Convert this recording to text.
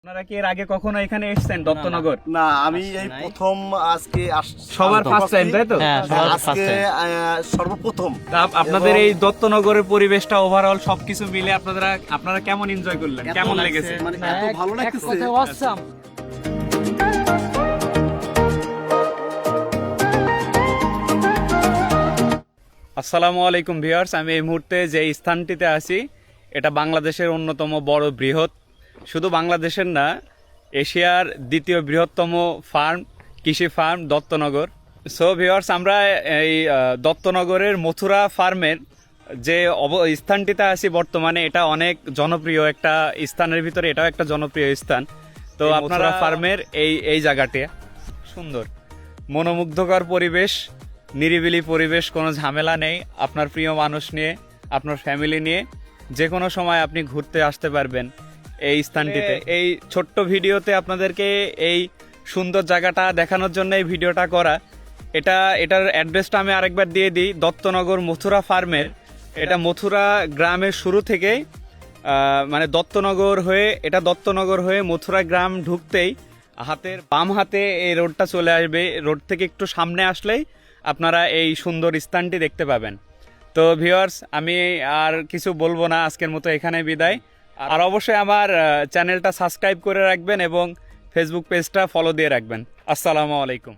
আপনারা কি এর আগে কখনো এখানে এসেছেন দত্তনগর? না, আমি এই প্রথম আজকে সবার ফার্স্ট টাইম, তাই তো? আজকে সর্বপ্রথম। আপনাদের এই দত্তনগরের পরিবেশটা ওভারঅল সবকিছু মিলে আপনারা কেমন এনজয় করলেন, কেমন লেগেছে? মানে এত ভালো লাগতেছে। আসসালামু আলাইকুম ভিউয়ার্স, আমি এই মুহূর্তে যে স্থানটিতে আছি এটা বাংলাদেশের অন্যতম বড় বৃহৎ, শুধু বাংলাদেশের না, এশিয়ার দ্বিতীয় বৃহত্তম ফার্ম, কৃষি ফার্ম দত্তনগর। সো ভিউয়ার্স, আমরা এই দত্তনগরের মথুরা ফার্মের যে স্থানটিতে আছি বর্তমানে, এটা অনেক জনপ্রিয় একটা স্থানের ভিতরে এটাও একটা জনপ্রিয় স্থান। তো আপনারা ফার্মের এই জায়গাটি সুন্দর, মনোমুগ্ধকর পরিবেশ, নিরিবিলি পরিবেশ, কোনো ঝামেলা নেই। আপনার প্রিয় মানুষ নিয়ে, আপনার ফ্যামিলি নিয়ে যে কোনো সময় আপনি ঘুরতে আসতে পারবেন এই স্থানটিতে। এই ছোট্ট ভিডিওতে আপনাদেরকে এই সুন্দর জায়গাটা দেখানোর জন্য এই ভিডিওটা করা। এটার অ্যাড্রেসটা আমি আরেকবার দিয়ে দিই, দত্তনগর মথুরা ফার্মের। এটা মথুরা গ্রামের শুরু থেকেই মানে দত্তনগর হয়ে মথুরা গ্রাম ঢুকতেই হাতের বাম হাতে এই রোডটা চলে আসবে। রোড থেকে একটু সামনে আসলেই আপনারা এই সুন্দর স্থানটি দেখতে পাবেন। তো ভিউয়ার্স, আমি আর কিছু বলবো না, আজকের মতো এখানে বিদায়। আর অবশ্যই আমার চ্যানেলটা সাবস্ক্রাইব করে রাখবেন এবং ফেসবুক পেজটা ফলো দিয়ে রাখবেন। আসসালামু আলাইকুম।